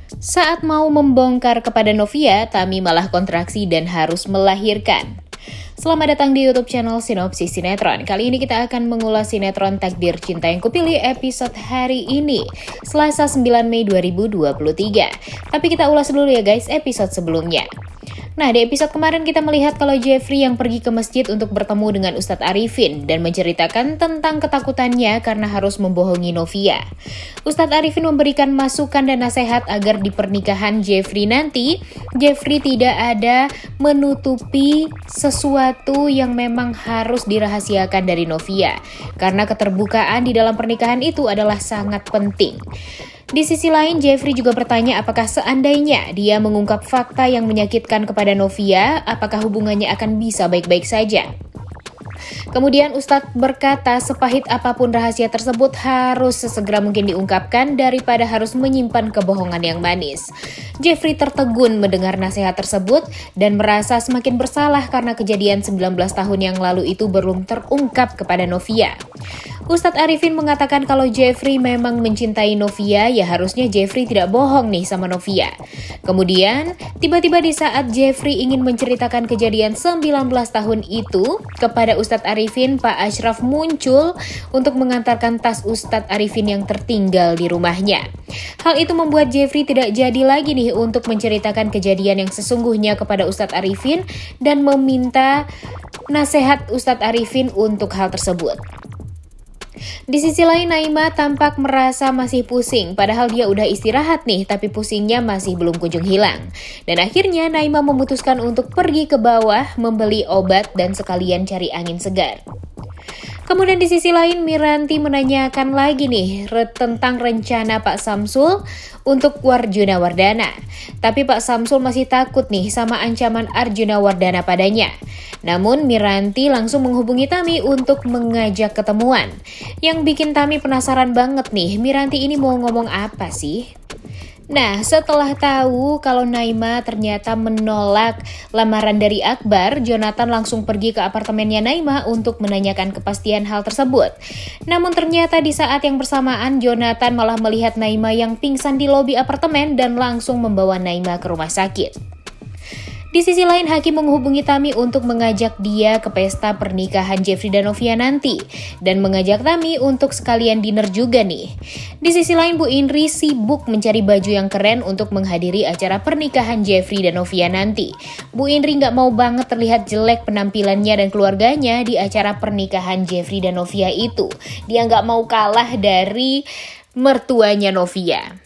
Saat mau membongkar kepada Novia, Tami malah kontraksi dan harus melahirkan. Selamat datang di YouTube channel Sinopsis Sinetron. Kali ini kita akan mengulas sinetron Takdir Cinta Yang Kupilih episode hari ini, Selasa 9 Mei 2023. Tapi kita ulas dulu ya guys episode sebelumnya. Nah, di episode kemarin kita melihat kalau Jeffrey yang pergi ke masjid untuk bertemu dengan Ustadz Arifin dan menceritakan tentang ketakutannya karena harus membohongi Novia. Ustadz Arifin memberikan masukan dan nasihat agar di pernikahan Jeffrey nanti, Jeffrey tidak ada menutupi sesuatu yang memang harus dirahasiakan dari Novia, karena keterbukaan di dalam pernikahan itu adalah sangat penting. Di sisi lain, Jeffrey juga bertanya apakah seandainya dia mengungkap fakta yang menyakitkan kepada Novia, apakah hubungannya akan bisa baik-baik saja. Kemudian Ustadz berkata sepahit apapun rahasia tersebut harus sesegera mungkin diungkapkan daripada harus menyimpan kebohongan yang manis. Jeffrey tertegun mendengar nasihat tersebut dan merasa semakin bersalah karena kejadian 19 tahun yang lalu itu belum terungkap kepada Novia. Ustadz Arifin mengatakan kalau Jeffrey memang mencintai Novia, ya harusnya Jeffrey tidak bohong nih sama Novia. Kemudian, tiba-tiba di saat Jeffrey ingin menceritakan kejadian 19 tahun itu kepada Ustadz Arifin, Pak Ashraf muncul untuk mengantarkan tas Ustadz Arifin yang tertinggal di rumahnya. Hal itu membuat Jeffrey tidak jadi lagi nih untuk menceritakan kejadian yang sesungguhnya kepada Ustadz Arifin dan meminta nasihat Ustadz Arifin untuk hal tersebut. Di sisi lain, Naima tampak merasa masih pusing, padahal dia udah istirahat nih, tapi pusingnya masih belum kunjung hilang. Dan akhirnya Naima memutuskan untuk pergi ke bawah, membeli obat dan sekalian cari angin segar. Kemudian di sisi lain, Miranti menanyakan lagi nih tentang rencana Pak Samsul untuk Arjuna Wardana. Tapi Pak Samsul masih takut nih sama ancaman Arjuna Wardana padanya. Namun Miranti langsung menghubungi Tami untuk mengajak ketemuan. Yang bikin Tami penasaran banget nih, Miranti ini mau ngomong apa sih? Nah, setelah tahu kalau Naima ternyata menolak lamaran dari Akbar, Jonathan langsung pergi ke apartemennya Naima untuk menanyakan kepastian hal tersebut. Namun ternyata di saat yang bersamaan, Jonathan malah melihat Naima yang pingsan di lobi apartemen dan langsung membawa Naima ke rumah sakit. Di sisi lain, Hakim menghubungi Tami untuk mengajak dia ke pesta pernikahan Jeffrey dan Novia nanti dan mengajak Tami untuk sekalian dinner juga nih. Di sisi lain, Bu Indri sibuk mencari baju yang keren untuk menghadiri acara pernikahan Jeffrey dan Novia nanti. Bu Indri nggak mau banget terlihat jelek penampilannya dan keluarganya di acara pernikahan Jeffrey dan Novia itu. Dia nggak mau kalah dari mertuanya Novia.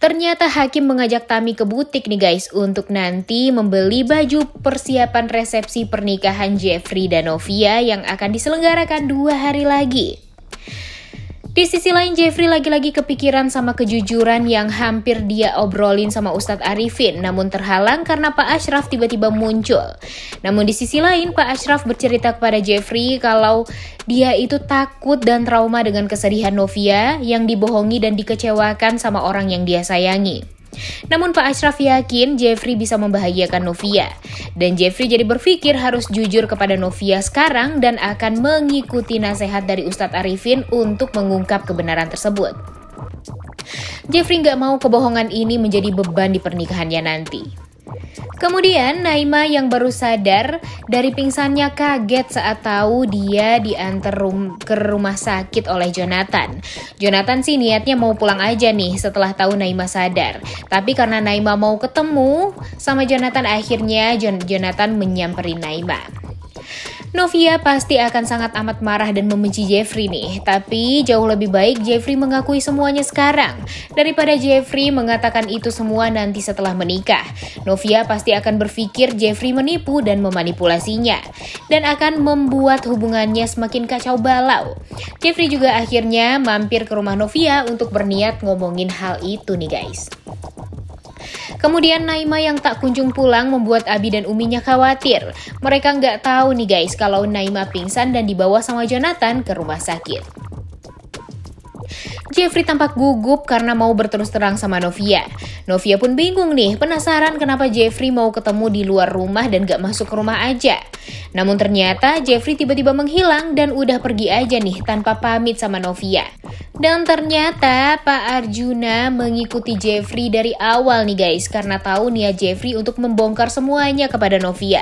Ternyata Hakim mengajak Tami ke butik nih guys untuk nanti membeli baju persiapan resepsi pernikahan Jeffrey dan Novia yang akan diselenggarakan 2 hari lagi. Di sisi lain, Jeffrey lagi-lagi kepikiran sama kejujuran yang hampir dia obrolin sama Ustadz Arifin, namun terhalang karena Pak Ashraf tiba-tiba muncul. Namun di sisi lain, Pak Ashraf bercerita kepada Jeffrey kalau dia itu takut dan trauma dengan kesedihan Novia yang dibohongi dan dikecewakan sama orang yang dia sayangi. Namun Pak Ashraf yakin Jeffrey bisa membahagiakan Novia. Dan Jeffrey jadi berpikir harus jujur kepada Novia sekarang dan akan mengikuti nasihat dari Ustadz Arifin untuk mengungkap kebenaran tersebut. Jeffrey nggak mau kebohongan ini menjadi beban di pernikahannya nanti. Kemudian Naima yang baru sadar dari pingsannya kaget saat tahu dia diantar ke rumah sakit oleh Jonathan. Jonathan sih niatnya mau pulang aja nih setelah tahu Naima sadar. Tapi karena Naima mau ketemu sama Jonathan, akhirnya Jonathan menyamperin Naima. Novia pasti akan sangat amat marah dan membenci Jeffrey nih. Tapi jauh lebih baik Jeffrey mengakui semuanya sekarang daripada Jeffrey mengatakan itu semua nanti setelah menikah. Novia pasti akan berpikir Jeffrey menipu dan memanipulasinya dan akan membuat hubungannya semakin kacau balau. Jeffrey juga akhirnya mampir ke rumah Novia untuk berniat ngomongin hal itu nih guys. Kemudian Naima yang tak kunjung pulang membuat Abi dan Uminya khawatir. Mereka nggak tahu nih guys kalau Naima pingsan dan dibawa sama Jonathan ke rumah sakit. Jeffrey tampak gugup karena mau berterus terang sama Novia. Novia pun bingung nih, penasaran kenapa Jeffrey mau ketemu di luar rumah dan gak masuk ke rumah aja. Namun ternyata Jeffrey tiba-tiba menghilang dan udah pergi aja nih tanpa pamit sama Novia. Dan ternyata Pak Arjuna mengikuti Jeffrey dari awal nih guys, karena tahu niat Jeffrey untuk membongkar semuanya kepada Novia.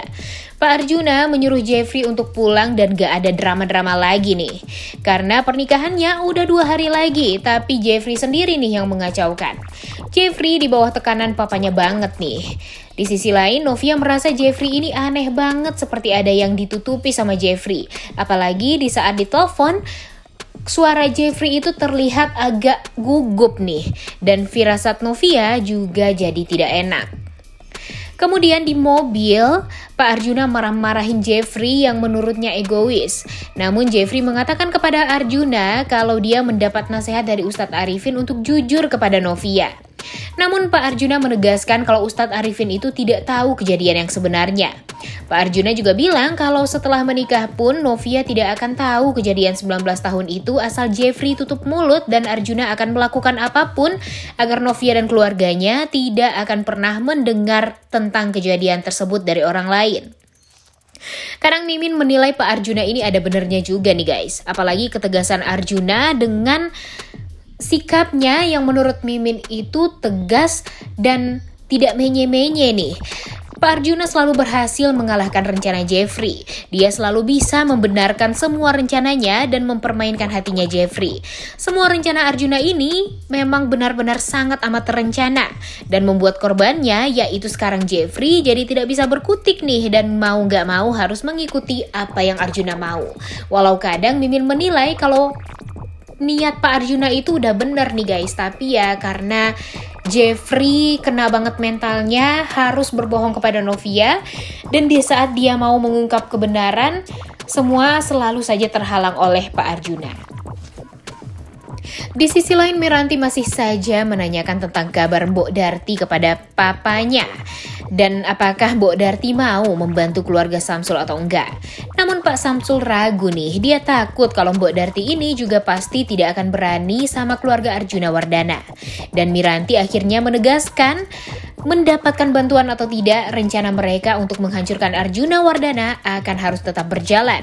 Pak Arjuna menyuruh Jeffrey untuk pulang dan gak ada drama-drama lagi nih. Karena pernikahannya udah 2 hari lagi, tapi Jeffrey sendiri nih yang mengacaukan. Jeffrey di bawah tekanan papanya banget nih. Di sisi lain, Novia merasa Jeffrey ini aneh banget, seperti ada yang ditutupi sama Jeffrey. Apalagi di saat ditelepon, suara Jeffrey itu terlihat agak gugup nih. Dan firasat Novia juga jadi tidak enak. Kemudian di mobil, Pak Arjuna marah-marahin Jeffrey yang menurutnya egois. Namun Jeffrey mengatakan kepada Arjuna kalau dia mendapat nasihat dari Ustadz Arifin untuk jujur kepada Novia. Namun Pak Arjuna menegaskan kalau Ustadz Arifin itu tidak tahu kejadian yang sebenarnya. Pak Arjuna juga bilang kalau setelah menikah pun Novia tidak akan tahu kejadian 19 tahun itu asal Jeffrey tutup mulut, dan Arjuna akan melakukan apapun agar Novia dan keluarganya tidak akan pernah mendengar tentang kejadian tersebut dari orang lain. Kadang Mimin menilai Pak Arjuna ini ada benernya juga nih guys. Apalagi ketegasan Arjuna dengan sikapnya yang menurut Mimin itu tegas dan tidak menye-menye nih. Pak Arjuna selalu berhasil mengalahkan rencana Jeffrey. Dia selalu bisa membenarkan semua rencananya dan mempermainkan hatinya Jeffrey. Semua rencana Arjuna ini memang benar-benar sangat amat terencana dan membuat korbannya, yaitu sekarang Jeffrey, jadi tidak bisa berkutik nih dan mau gak mau harus mengikuti apa yang Arjuna mau. Walau kadang Mimin menilai kalau niat Pak Arjuna itu udah bener nih guys, tapi ya karena Jeffrey kena banget mentalnya harus berbohong kepada Novia, dan di saat dia mau mengungkap kebenaran, semua selalu saja terhalang oleh Pak Arjuna. Di sisi lain, Miranti masih saja menanyakan tentang kabar Mbok Darti kepada papanya. Dan apakah Mbok Darti mau membantu keluarga Samsul atau enggak. Namun Pak Samsul ragu nih, dia takut kalau Mbok Darti ini juga pasti tidak akan berani sama keluarga Arjuna Wardana. Dan Miranti akhirnya menegaskan mendapatkan bantuan atau tidak, rencana mereka untuk menghancurkan Arjuna Wardana akan harus tetap berjalan.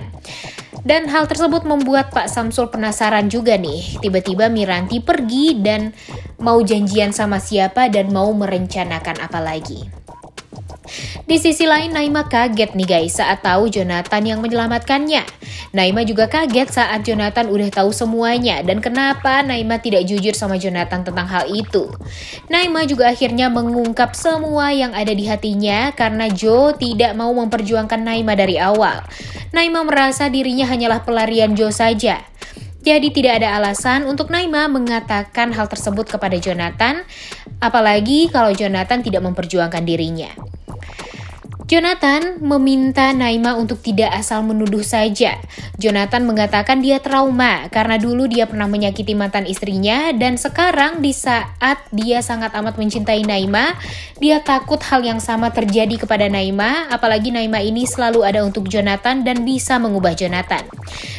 Dan hal tersebut membuat Pak Samsul penasaran juga nih. Tiba-tiba Miranti pergi dan mau janjian sama siapa dan mau merencanakan apa lagi. Di sisi lain, Naima kaget nih guys saat tahu Jonathan yang menyelamatkannya. Naima juga kaget saat Jonathan udah tahu semuanya, dan kenapa Naima tidak jujur sama Jonathan tentang hal itu. Naima juga akhirnya mengungkap semua yang ada di hatinya karena Joe tidak mau memperjuangkan Naima dari awal. Naima merasa dirinya hanyalah pelarian Joe saja. Jadi tidak ada alasan untuk Naima mengatakan hal tersebut kepada Jonathan, apalagi kalau Jonathan tidak memperjuangkan dirinya. Jonathan meminta Naima untuk tidak asal menuduh saja. Jonathan mengatakan dia trauma karena dulu dia pernah menyakiti mantan istrinya, dan sekarang di saat dia sangat amat mencintai Naima, dia takut hal yang sama terjadi kepada Naima, apalagi Naima ini selalu ada untuk Jonathan dan bisa mengubah Jonathan.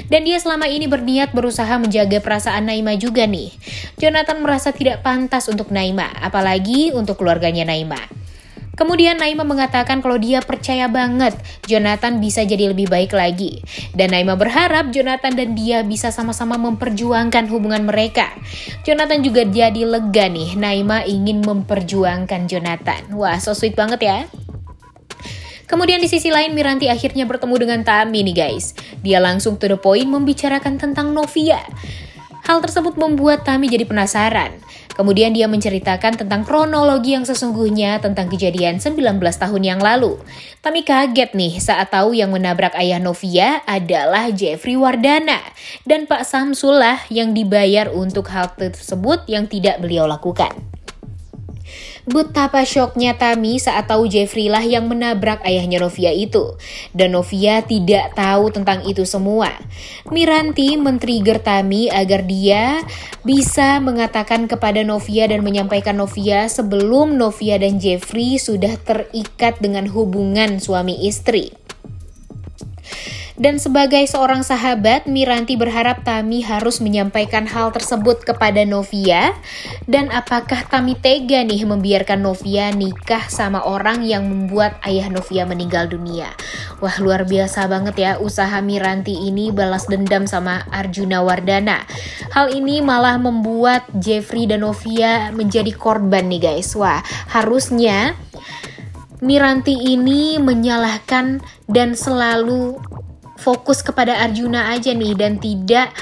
Dan dia selama ini berniat berusaha menjaga perasaan Naima juga nih. Jonathan merasa tidak pantas untuk Naima, apalagi untuk keluarganya Naima. Kemudian Naima mengatakan kalau dia percaya banget Jonathan bisa jadi lebih baik lagi. Dan Naima berharap Jonathan dan dia bisa sama-sama memperjuangkan hubungan mereka. Jonathan juga jadi lega nih, Naima ingin memperjuangkan Jonathan. Wah, so sweet banget ya. Kemudian di sisi lain, Miranti akhirnya bertemu dengan Tami nih guys. Dia langsung to the point membicarakan tentang Novia. Hal tersebut membuat Tami jadi penasaran. Kemudian dia menceritakan tentang kronologi yang sesungguhnya tentang kejadian 19 tahun yang lalu. Tami kaget nih saat tahu yang menabrak ayah Novia adalah Jeffrey Wardana. Dan Pak Samsul lah yang dibayar untuk hal tersebut yang tidak beliau lakukan. Betapa syoknya Tami saat tahu Jeffrey lah yang menabrak ayahnya Novia itu. Dan Novia tidak tahu tentang itu semua. Miranti men-trigger Tami agar dia bisa mengatakan kepada Novia dan menyampaikan Novia sebelum Novia dan Jeffrey sudah terikat dengan hubungan suami istri. Dan sebagai seorang sahabat, Miranti berharap Tami harus menyampaikan hal tersebut kepada Novia. Dan apakah Tami tega nih membiarkan Novia nikah sama orang yang membuat ayah Novia meninggal dunia? Wah, luar biasa banget ya usaha Miranti ini balas dendam sama Arjuna Wardana. Hal ini malah membuat Jeffrey dan Novia menjadi korban nih guys. Wah, harusnya Miranti ini menyalahkan dan selalu fokus kepada Arjuna aja nih dan tidak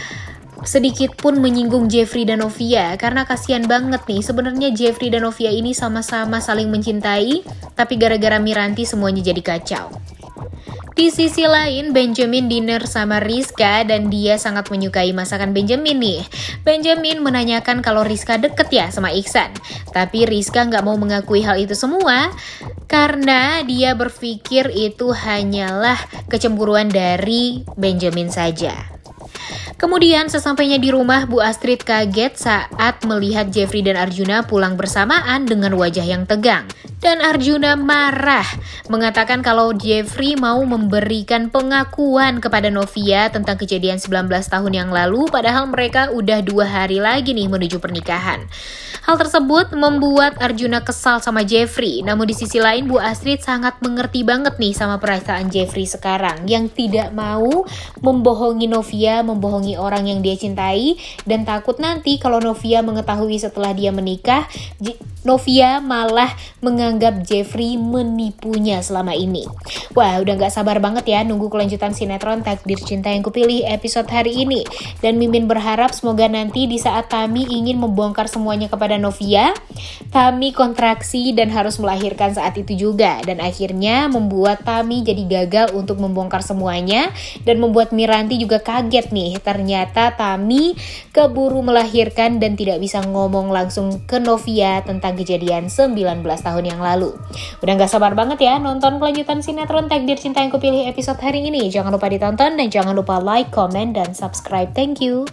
sedikit pun menyinggung Jeffrey dan Novia, karena kasihan banget nih. Sebenarnya Jeffrey dan Novia ini sama-sama saling mencintai, tapi gara-gara Miranti semuanya jadi kacau. Di sisi lain, Benjamin dinner sama Rizka dan dia sangat menyukai masakan Benjamin nih. Benjamin menanyakan kalau Rizka deket ya sama Iksan. Tapi Rizka nggak mau mengakui hal itu semua karena dia berpikir itu hanyalah kecemburuan dari Benjamin saja. Kemudian sesampainya di rumah, Bu Astrid kaget saat melihat Jeffrey dan Arjuna pulang bersamaan dengan wajah yang tegang. Dan Arjuna marah, mengatakan kalau Jeffrey mau memberikan pengakuan kepada Novia tentang kejadian 19 tahun yang lalu, padahal mereka udah 2 hari lagi nih menuju pernikahan. Hal tersebut membuat Arjuna kesal sama Jeffrey. Namun di sisi lain, Bu Astrid sangat mengerti banget nih sama perasaan Jeffrey sekarang, yang tidak mau membohongi Novia, membohongi orang yang dia cintai, dan takut nanti kalau Novia mengetahui setelah dia menikah, Novia malah menganggap Jeffrey menipunya selama ini. Wah, udah gak sabar banget ya nunggu kelanjutan sinetron Takdir Cinta Yang Kupilih episode hari ini. Dan Mimin berharap semoga nanti di saat Tami ingin membongkar semuanya kepada Novia, Tami kontraksi dan harus melahirkan saat itu juga. Dan akhirnya membuat Tami jadi gagal untuk membongkar semuanya, dan membuat Miranti juga kaget nih. Ternyata Tami keburu melahirkan dan tidak bisa ngomong langsung ke Novia tentang kejadian 19 tahun yang lalu. Udah gak sabar banget ya nonton kelanjutan sinetron Takdir Cinta Yang Kupilih episode hari ini. Jangan lupa ditonton dan jangan lupa like, comment, dan subscribe. Thank you.